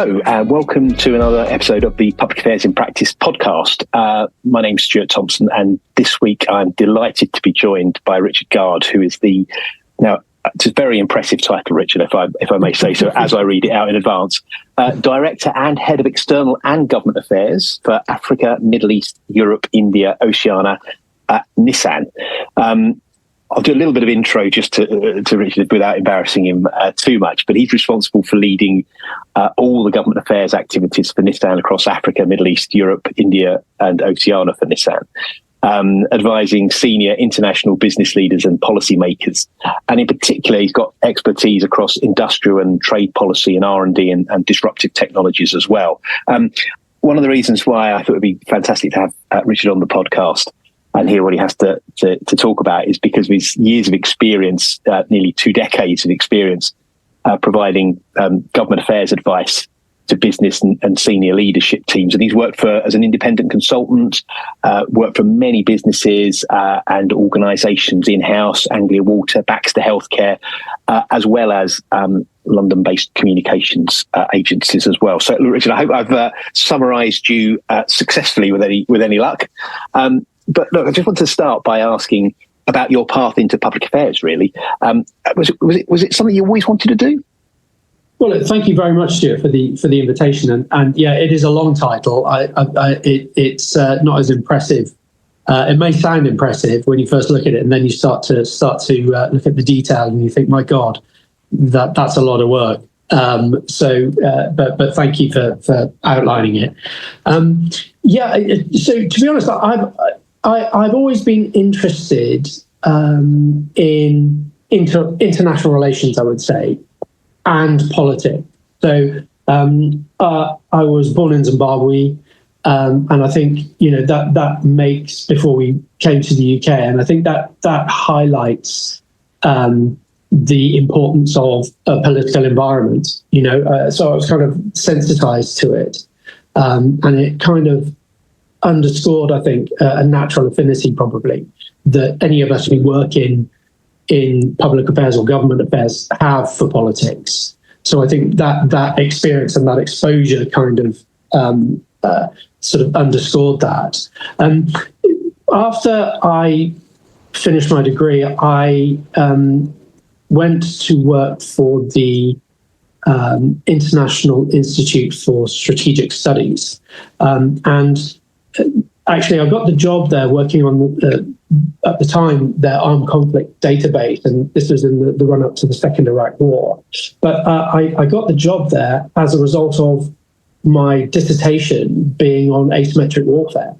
Hello, and welcome to another episode of the Public Affairs in Practice podcast. My name's Stuart Thompson, and this week I'm delighted to be joined by Richard Gard, who is now it's a very impressive title, Richard, if I may say so, as I read it out in advance, Director and Head of External and Government Affairs for Africa, Middle East, Europe, India, Oceania at Nissan. I'll do a little bit of intro just to Richard without embarrassing him too much, but he's responsible for leading all the government affairs activities for Nissan across Africa, Middle East, Europe, India, and Oceania for Nissan, advising senior international business leaders and policymakers. And in particular, he's got expertise across industrial and trade policy and R&D and disruptive technologies as well. One of the reasons why I thought it would be fantastic to have Richard on the podcast and hear what he has to talk about is because of his years of experience, nearly 2 decades of experience, providing government affairs advice to business and senior leadership teams. And he's worked as an independent consultant, worked for many businesses and organisations in-house, Anglia Water, Baxter Healthcare, as well as London-based communications agencies as well. So, Richard, I hope I've summarised you successfully with any luck. But look, I just want to start by asking about your path into public affairs, really. Was it something you always wanted to do? Well, thank you very much, Stuart, for the invitation. And yeah, it is a long title. It's not as impressive. It may sound impressive when you first look at it, and then you start to look at the detail, and you think, my God, that's a lot of work. But thank you for outlining it. So to be honest, I've always been interested in international relations, I would say, and politics. So I was born in Zimbabwe, and I think that makes, before we came to the UK, and I think that highlights the importance of a political environment. So I was kind of sensitized to it, and it kind of underscored, I think, a natural affinity probably that any of us who work in public affairs or government affairs have for politics. So I think that experience and that exposure kind of sort of underscored that. After I finished my degree, I went to work for the International Institute for Strategic Studies, and actually, I got the job there working on, at the time, their armed conflict database, and this was in the run-up to the Second Iraq War. But I got the job there as a result of my dissertation being on asymmetric warfare.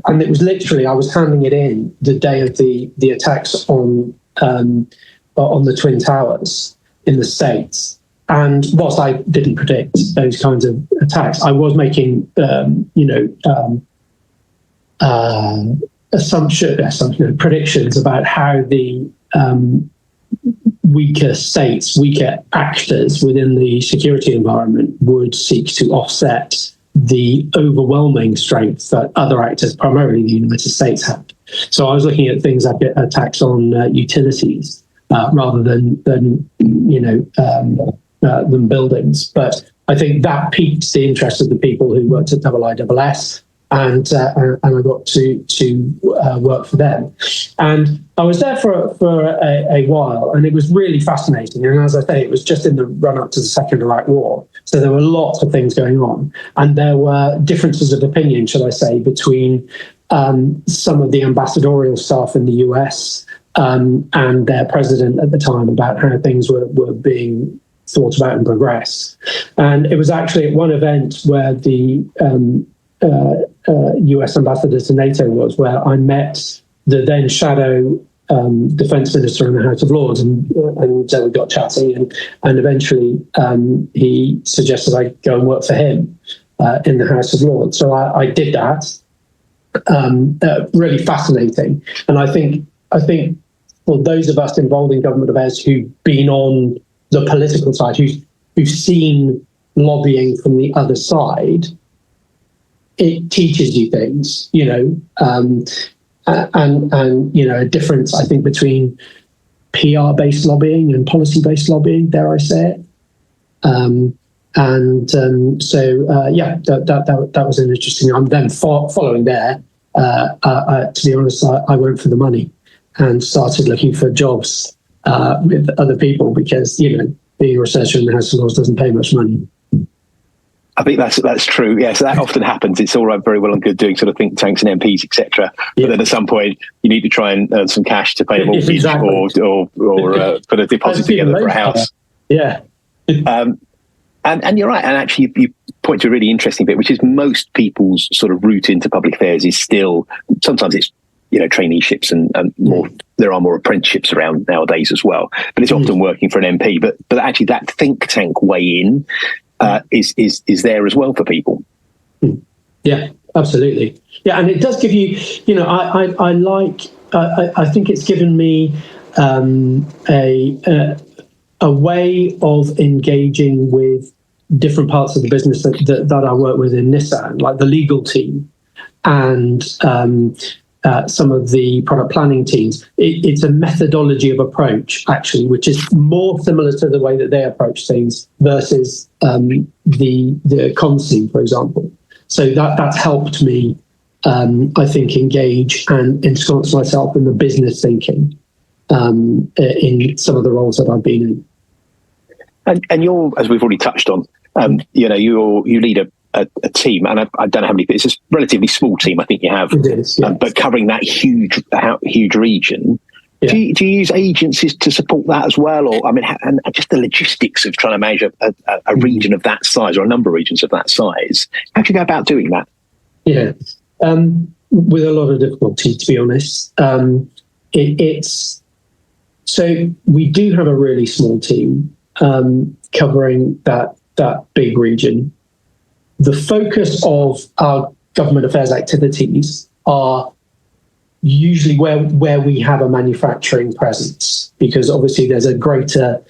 And it was literally, I was handing it in the day of the attacks on the Twin Towers in the States. And whilst I didn't predict those kinds of attacks, I was making, predictions about how the weaker states, weaker actors within the security environment would seek to offset the overwhelming strength that other actors, primarily the United States, had. So I was looking at things like attacks on utilities rather than buildings. But I think that piqued the interest of the people who worked at IISS, and I got to work for them. And I was there for a while, and it was really fascinating. And as I say, it was just in the run-up to the Second Iraq War. So there were lots of things going on. And there were differences of opinion, shall I say, between some of the ambassadorial staff in the US and their president at the time about how things were being thought about and progressed. And it was actually at one event where the US ambassador to NATO was, where I met the then shadow defence minister in the House of Lords, and we got chatting, and eventually he suggested I go and work for him in the House of Lords. So I did that. Really fascinating, and I think for those of us involved in government affairs who've been on the political side, who've seen lobbying from the other side, it teaches you things, and a difference, I think, between PR-based lobbying and policy-based lobbying, dare I say it. And that was an interesting. I'm then following there. To be honest, I went for the money and started looking for jobs with other people because being a researcher in the House of Lords doesn't pay much money. I think that's true. Yeah, so that often happens. It's all right, very well and good doing sort of think tanks and MPs, etc. But then at some point, you need to try and earn some cash to pay a mortgage Exactly. or put a deposit together for a house. Yeah. And you're right. And actually, you point to a really interesting bit, which is most people's sort of route into public affairs is still, sometimes it's, traineeships and more. There are more apprenticeships around nowadays as well. But it's often working for an MP. But actually, that think tank way in is there as well for people. Yeah, absolutely. Yeah, and it does give you, I think it's given me a way of engaging with different parts of the business that I work with in Nissan, like the legal team and some of the product planning teams. It's a methodology of approach, actually, which is more similar to the way that they approach things versus the comms team, for example. So that's helped me, I think, engage and ensconce myself in the business thinking in some of the roles that I've been in. And you're, as we've already touched on, you lead a team, and I don't know how many, it's a relatively small team, I think you have, it is, yes. But covering that huge region. Yeah. Do you use agencies to support that as well? Or, and just the logistics of trying to manage a region of that size or a number of regions of that size. How do you go about doing that? Yeah, with a lot of difficulty, to be honest. It's so we do have a really small team covering that big region. The focus of our government affairs activities are usually where we have a manufacturing presence, because obviously there's a greater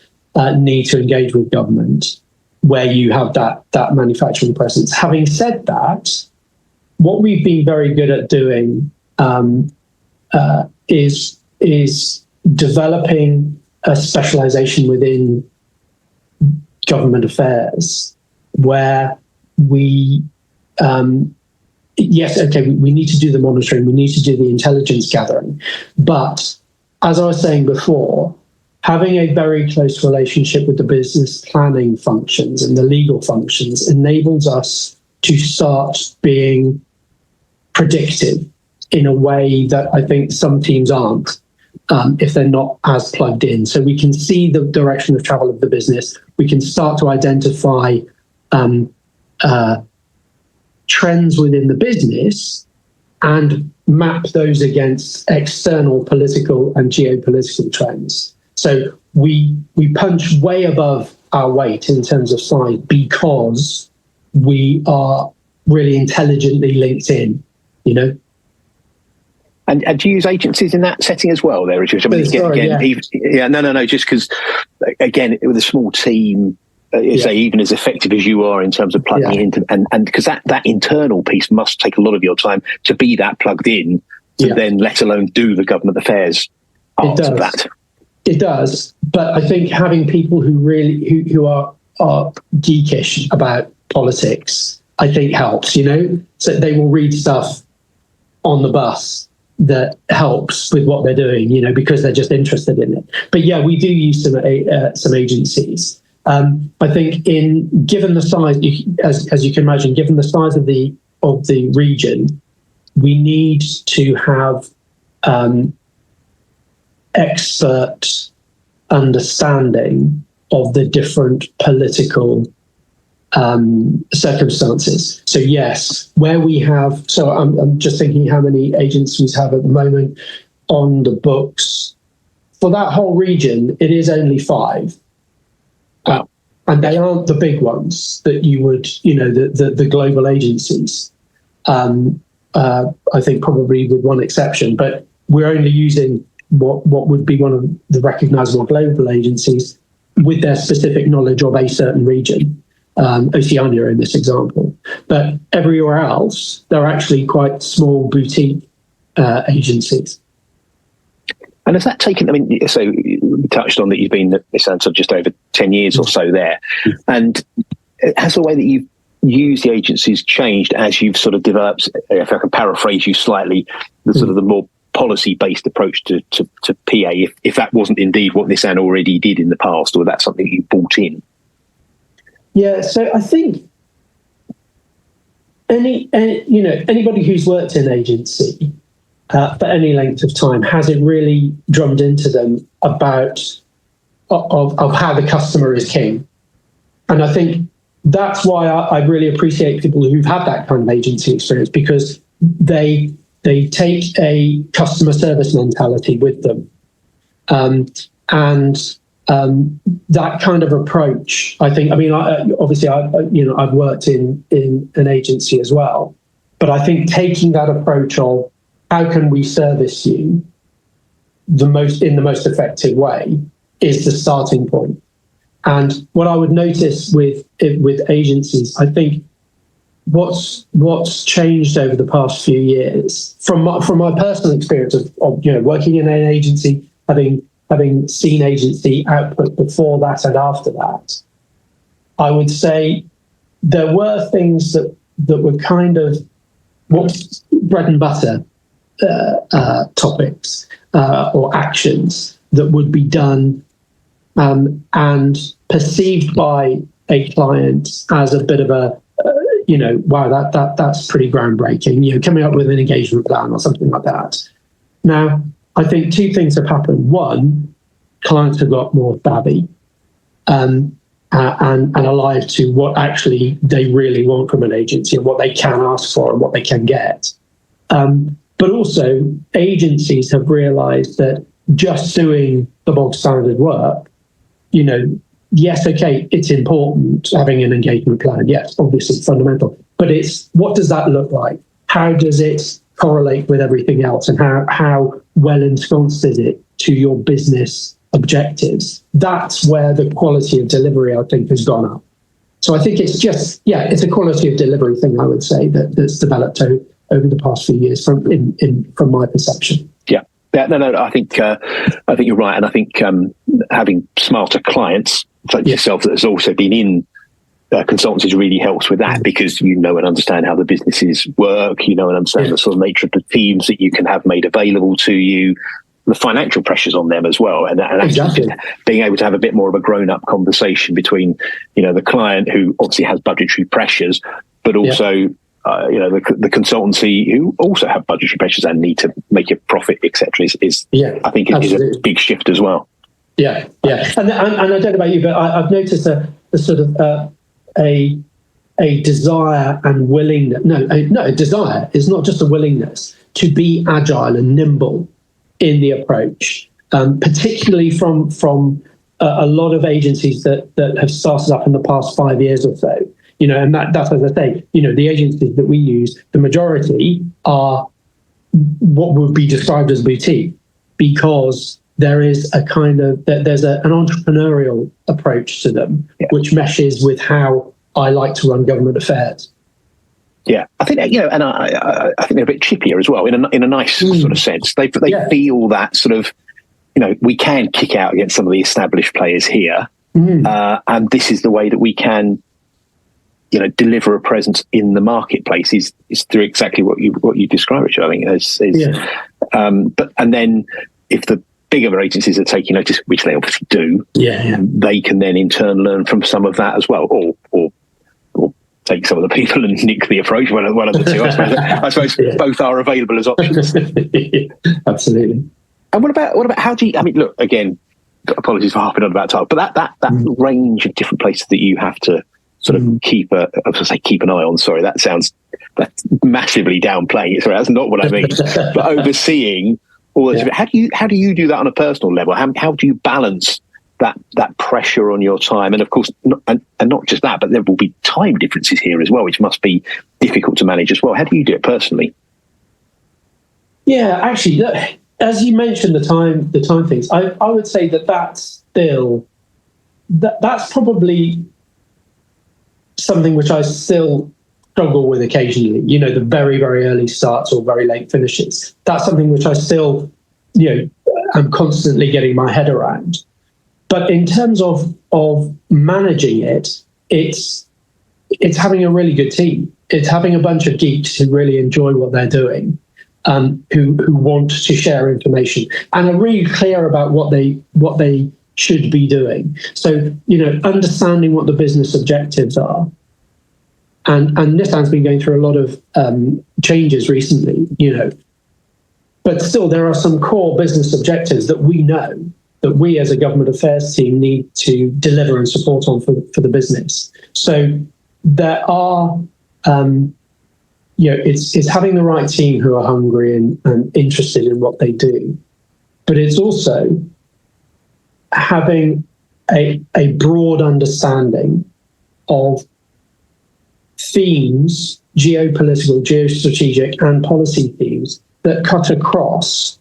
need to engage with government where you have that manufacturing presence. Having said that, what we've been very good at doing is developing a specialization within government affairs where we we need to do the monitoring, we need to do the intelligence gathering. But as I was saying before, having a very close relationship with the business planning functions and the legal functions enables us to start being predictive in a way that I think some teams aren't if they're not as plugged in. So we can see the direction of travel of the business. We can start to identify trends within the business and map those against external political and geopolitical trends. So we punch way above our weight in terms of size because we are really intelligently linked in, And do you use agencies in that setting as well? There, just because again, with a small team, say even as effective as you are in terms of plugging into, and because that internal piece must take a lot of your time to be that plugged in, to then let alone do the government affairs part of that. It does, but I think having people who are geekish about politics, I think helps. So they will read stuff on the bus that helps with what they're doing, because they're just interested in it. But yeah, we do use some agencies. I think given the size, as you can imagine, given the size of the region, we need to have expert understanding of the different political circumstances. So yes, where we have, so I'm just thinking how many agencies have at the moment on the books. For that whole region, it is only 5. Wow. And they aren't the big ones that you would, the global agencies. I think probably with one exception, but we're only using what would be one of the recognizable global agencies with their specific knowledge of a certain region. Oceania in this example, but everywhere else, they're actually quite small boutique agencies. And has that taken, so we touched on that you've been at Nissan for just over 10 years or so there. And has the way that you've used the agencies changed as you've sort of developed, if I can paraphrase you slightly, the sort of the more policy-based approach to PA, if that wasn't indeed what Nissan already did in the past, or that's something you brought in? Yeah, so I think anybody who's worked in agency for any length of time has it really drummed into them about of how the customer is king. And I think that's why I really appreciate people who've had that kind of agency experience, because they take a customer service mentality with them. That kind of approach, I think, obviously I've worked in an agency as well, but I think taking that approach of how can we service you in the most effective way is the starting point. And what I would notice with agencies, I think what's changed over the past few years, from my personal experience of working in an agency, having seen agency output before that and after that, I would say there were things that were kind of what's bread and butter topics or actions that would be done and perceived by a client as a bit of a, wow, that's pretty groundbreaking, coming up with an engagement plan or something like that. Now, I think two things have happened. One, clients have got more savvy and alive to what actually they really want from an agency and what they can ask for and what they can get. But also, agencies have realised that just doing the bog standard work, yes, okay, it's important having an engagement plan. Yes, obviously it's fundamental. But it's what does that look like? How does it correlate with everything else? And how well ensconced is it to your business objectives? That's where the quality of delivery, I think, has gone up. So I think it's just, it's a quality of delivery thing, I would say, that's developed over the past few years from my perception. Yeah, no, I think you're right, and I think having smarter clients like yourself that has also been in consultancies really helps with that, because and understand how the businesses work, and understand the sort of nature of the teams that you can have made available to you, the financial pressures on them as well, and exactly. Being able to have a bit more of a grown-up conversation between the client, who obviously has budgetary pressures, but also the consultancy, who also have budgetary pressures and need to make a profit, etc. I think it is a big shift as well. Yeah. And I don't know about you, but I've noticed a sort of a desire and willingness. A desire is not just a willingness to be agile and nimble in the approach, particularly from a lot of agencies that have started up in the past 5 years or so. And that's, as I say, the agencies that we use, the majority are what would be described as boutique, because there is a kind of, there's an entrepreneurial approach to them, which meshes with how I like to run government affairs. Yeah, I think and I think they're a bit chippier as well, in a nice sort of sense. They feel that sort of, we can kick out against some of the established players here, and this is the way that we can, deliver a presence in the marketplace is through exactly what you described, Richard. I think but then if the bigger agencies are taking notice, which they obviously do, they can then in turn learn from some of that as well, or take some of the people and nick the approach. One of the two, I suppose both are available as options. Absolutely. And what about how do you? I mean, look, again, apologies for harping on about time, but that range of different places that you have to sort of keep an eye on. Sorry, that's massively downplaying it. Sorry, that's not what I mean. But overseeing all those. How do you do that on a personal level? How do you balance that pressure on your time? And of course, not just that, but there will be time differences here as well, which must be difficult to manage as well. How do you do it personally? Yeah, actually, as you mentioned, the time things, I would say that's probably something which I still struggle with occasionally, the very, very early starts or very late finishes. That's something which I still, I'm constantly getting my head around. But in terms of managing it, it's it's having a really good team. It's having a bunch of geeks who really enjoy what they're doing, who want to share information and are really clear about what they should be doing. So, understanding what the business objectives are. And Nissan's been going through a lot of changes recently, but still there are some core business objectives that we know that we as a government affairs team need to deliver and support on for the business. So there are, it's having the right team who are hungry and interested in what they do, but it's also having a broad understanding of themes, geopolitical, geostrategic, and policy themes that cut across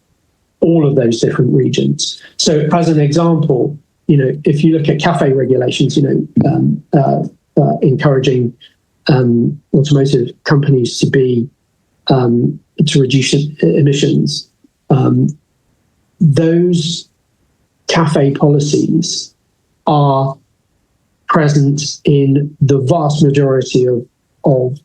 all of those different regions. So, as an example, if you look at CAFE regulations, encouraging automotive companies to reduce emissions, those CAFE policies are present in the vast majority of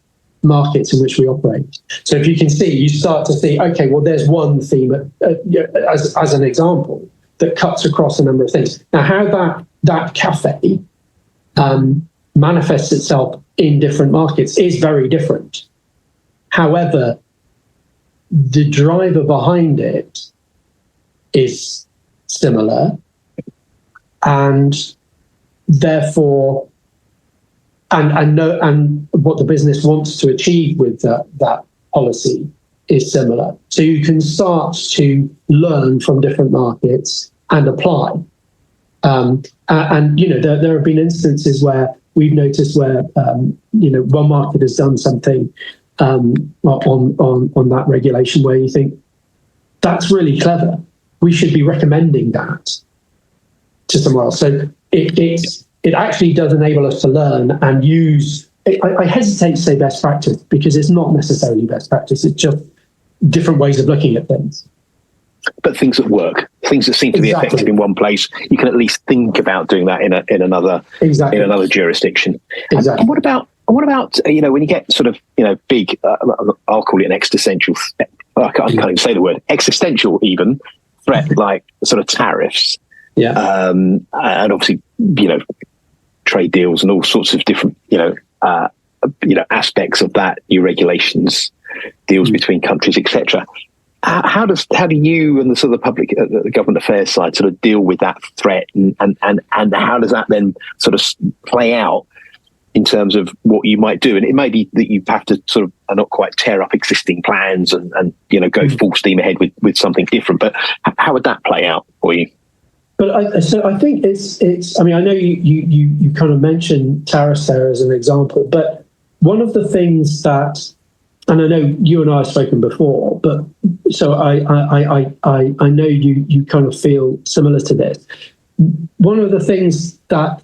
markets in which we operate. So if you start to see, okay, well, there's one theme as an example that cuts across a number of things. Now, how that CAFE manifests itself in different markets is very different. However, the driver behind it is similar, and therefore, and what the business wants to achieve with that policy is similar. So you can start to learn from different markets and apply. There have been instances where we've noticed where one market has done something on that regulation where you think that's really clever. We should be recommending that to somewhere else. So it actually does enable us to learn and use. I hesitate to say best practice because it's not necessarily best practice. It's just different ways of looking at things. But things that work, things that seem to be effective in one place, you can at least think about doing that in another jurisdiction. Exactly. And what about when you get sort of big, I'll call it an existential. I can't even say the word existential even threat like sort of tariffs. Yeah. And obviously trade deals and all sorts of different aspects of that, new regulations, deals between countries, etc. How do you and the sort of the government affairs side sort of deal with that threat, and how does that then sort of play out in terms of what you might do? And it may be that you have to sort of not quite tear up existing plans and go full steam ahead with something different. But how would that play out for you? But I think it's. I mean, I know you kind of mentioned tariffs there as an example, but one of the things that, and I know you and I have spoken before, but so I know you kind of feel similar to this. One of the things that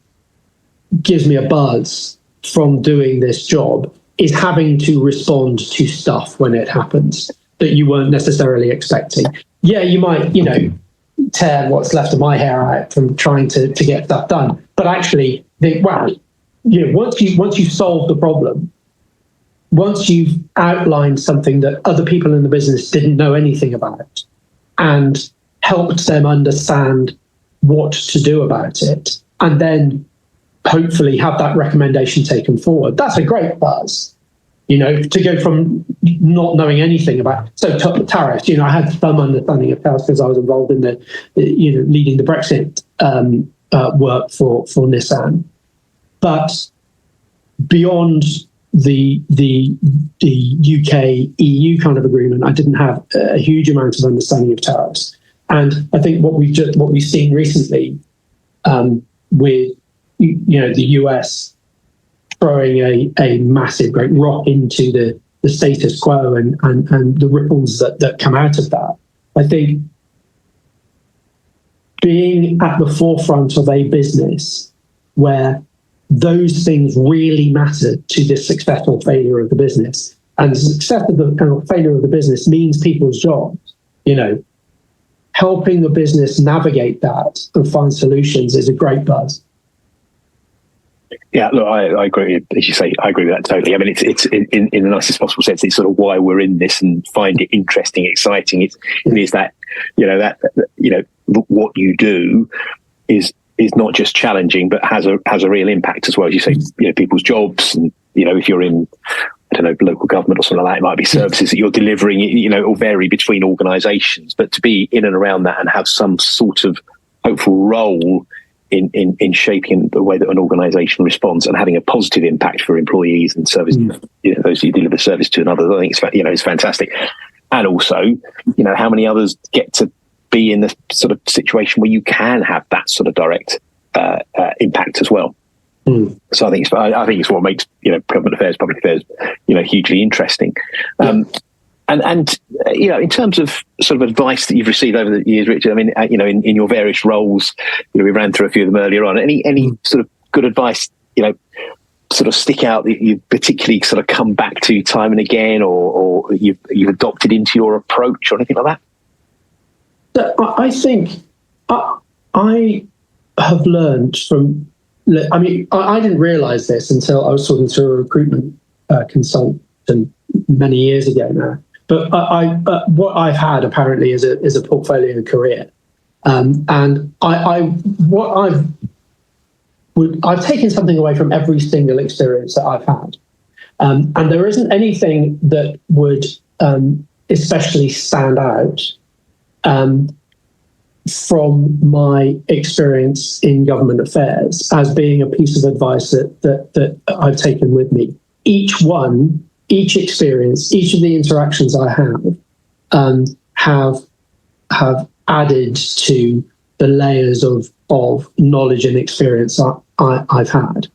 gives me a buzz from doing this job is having to respond to stuff when it happens that you weren't necessarily expecting. Yeah, you might, tear what's left of my hair out from trying to get stuff done, but actually think, wow, once you solve the problem, once you've outlined something that other people in the business didn't know anything about and helped them understand what to do about it, and then hopefully have that recommendation taken forward, that's a great buzz. To go from not knowing anything about tariffs. I had some understanding of tariffs because I was involved in the leading the Brexit work for Nissan, but beyond the UK EU kind of agreement, I didn't have a huge amount of understanding of tariffs. And I think what we've seen recently with the US throwing a massive great rock into the status quo and the ripples that come out of that, I think being at the forefront of a business where those things really matter to the success or failure of the business, and the success of the failure of the business means people's jobs, helping the business navigate that and find solutions is a great buzz. Yeah, look, I agree. As you say, I agree with that totally. I mean, it's in the nicest possible sense. It's sort of why we're in this and find it interesting, exciting. It is that what you do is not just challenging, but has a real impact as well. As you say, people's jobs, and if you're in, I don't know, local government or something like that, it might be services that you're delivering. It'll vary between organisations, but to be in and around that and have some sort of hopeful role in shaping the way that an organisation responds and having a positive impact for employees and service, those you deliver service to and others, I think it's fantastic. And also, how many others get to be in the sort of situation where you can have that sort of direct impact as well. So I think it's what makes government affairs, public affairs, hugely interesting. And in terms of sort of advice that you've received over the years, Richard, I mean, in your various roles, we ran through a few of them earlier on. Any sort of good advice, sort of stick out that you particularly sort of come back to time and again, or you've adopted into your approach or anything like that? I think I have learned from. I mean, I didn't realise this until I was talking to a recruitment consultant many years ago now. But what I've had apparently is a portfolio career, and I've taken something away from every single experience that I've had, and there isn't anything that would especially stand out from my experience in government affairs as being a piece of advice that I've taken with me. Each experience, each of the interactions I have added to the layers of knowledge and experience I've had.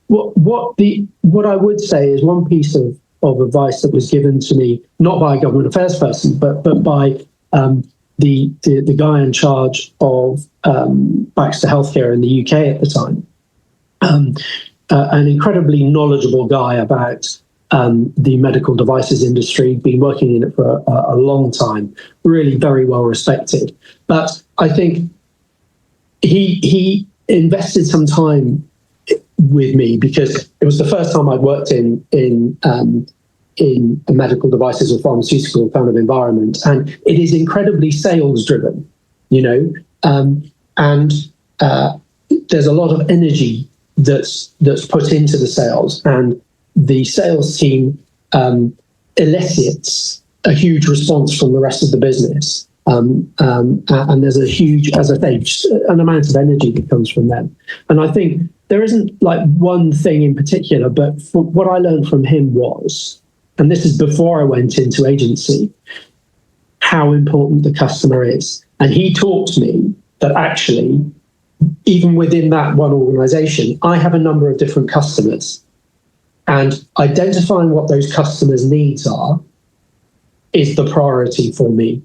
What I would say is one piece of advice that was given to me, not by a government affairs person, but by the guy in charge of Baxter Healthcare in the UK at the time, an incredibly knowledgeable guy about the medical devices industry, been working in it for a long time, really very well respected. But I think he invested some time with me because it was the first time I'd worked in a medical devices or pharmaceutical kind of environment, and it is incredibly sales driven, and there's a lot of energy that's put into the sales, and the sales team elicits a huge response from the rest of the business, and there's a huge, as I say, an amount of energy that comes from them. And I think there isn't like one thing in particular, but what I learned from him was, and this is before I went into agency, how important the customer is. And he taught me that actually, even within that one organization, I have a number of different customers. And identifying what those customers' needs are is the priority for me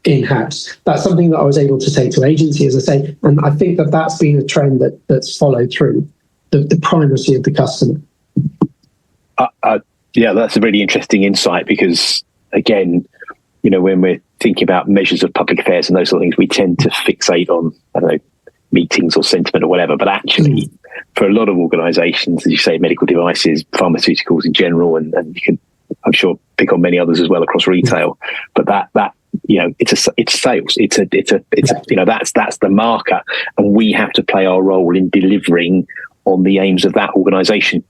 in-house. That's something that I was able to take to agency, as I say, and I think that's been a trend that's followed through, the primacy of the customer. Yeah, that's a really interesting insight because, again, when we're thinking about measures of public affairs and those sort of things, we tend to fixate on, I don't know, meetings or sentiment or whatever. But actually, for a lot of organisations, as you say, medical devices, pharmaceuticals in general, and you can, I'm sure, pick on many others as well across retail. But that it's sales. It's that's the marker, and we have to play our role in delivering on the aims of that organisation.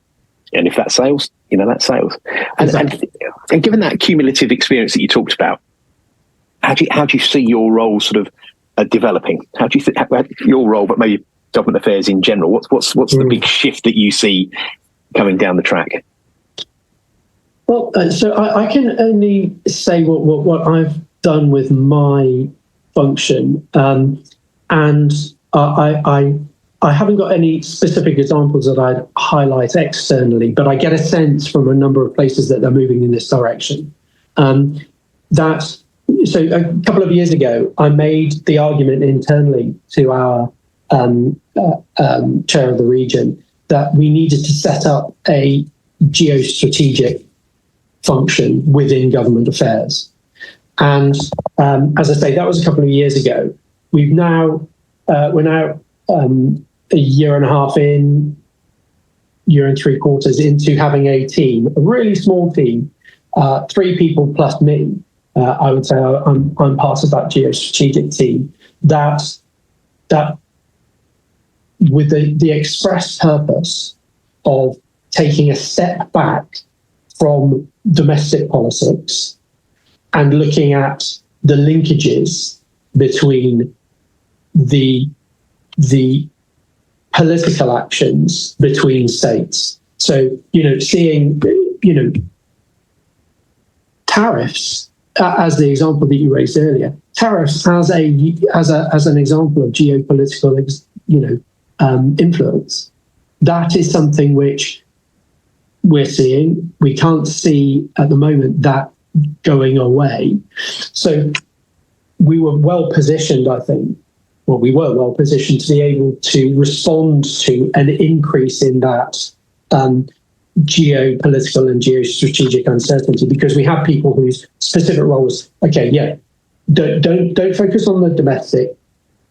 And if that's sales, that's sales. And given that cumulative experience that you talked about, how do you see your role sort of developing? How do you think your role, but maybe government affairs in general? What's the big shift that you see coming down the track? Well, so I can only say what I've done with my function, and I haven't got any specific examples that I'd highlight externally, but I get a sense from a number of places that they're moving in this direction. So a couple of years ago, I made the argument internally to our chair of the region that we needed to set up a geostrategic function within government affairs. And as I say, that was a couple of years ago. We're now a year and a half in. year and 3 quarters into having a team, a really small team, 3 people plus me. I would say I'm part of that geostrategic team. That with the express purpose of taking a step back from domestic politics and looking at the linkages between the political actions between states. So, seeing, tariffs, as the example that you raised earlier, tariffs as an example of geopolitical, influence. That is something which we're seeing. We can't see at the moment that going away. So we were well positioned, I think. Well, we were well positioned to be able to respond to an increase in that geopolitical and geostrategic uncertainty, because we have people whose specific roles. Okay, yeah, don't focus on the domestic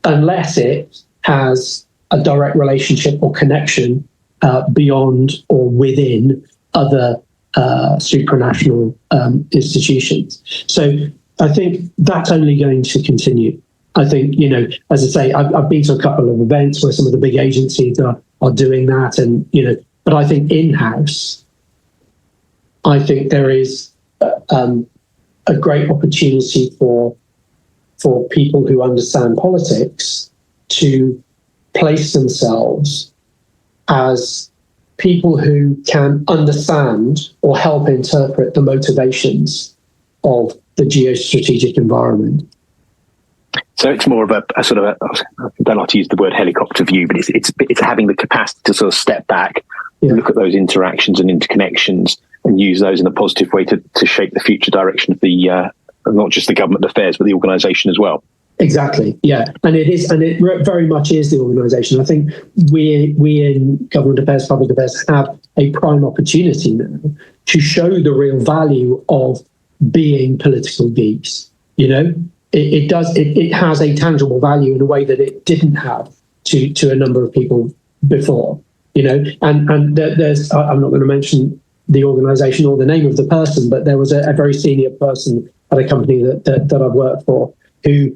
unless it has a direct relationship or connection beyond or within other supranational institutions. So I think that's only going to continue. I think, as I say, I've been to a couple of events where some of the big agencies are doing that, and but I think in-house, I think there is a great opportunity for people who understand politics to place themselves as people who can understand or help interpret the motivations of the geostrategic environment. So it's more of a sort of I don't like to use the word helicopter view, but it's having the capacity to sort of step back, look at those interactions and interconnections, and use those in a positive way to shape the future direction of the not just the government affairs, but the organisation as well. Exactly, yeah, and it very much is the organisation. I think we in government affairs, public affairs, have a prime opportunity now to show the real value of being political geeks. It has a tangible value in a way that it didn't have to a number of people before. And there's I'm not going to mention the organisation or the name of the person, but there was a very senior person at a company that I've worked for who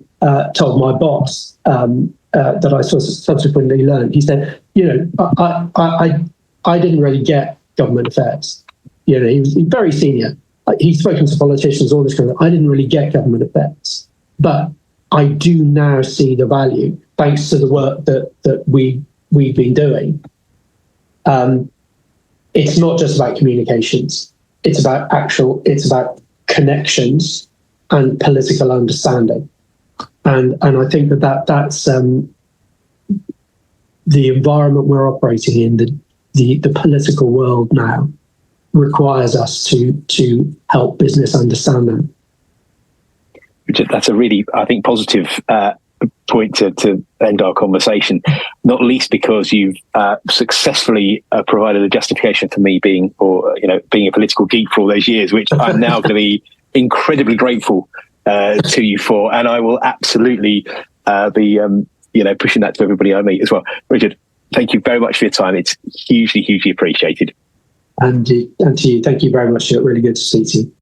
told my boss that I subsequently learned. He said, I didn't really get government affairs. He was very senior. He's spoken to politicians, all this kind of. I didn't really get government affairs, but I do now see the value thanks to the work that we've been doing. It's not just about communications. It's about connections and political understanding. And I think that's the environment we're operating in, the political world now requires us to help business understand that. Richard, that's a really, I think, positive point to end our conversation, not least because you've successfully provided a justification for me being a political geek for all those years, which I'm now going to be incredibly grateful to you for, and I will absolutely be pushing that to everybody I meet as well. Richard, thank you very much for your time. It's hugely appreciated. And to you, thank you very much. Really good to speak to you.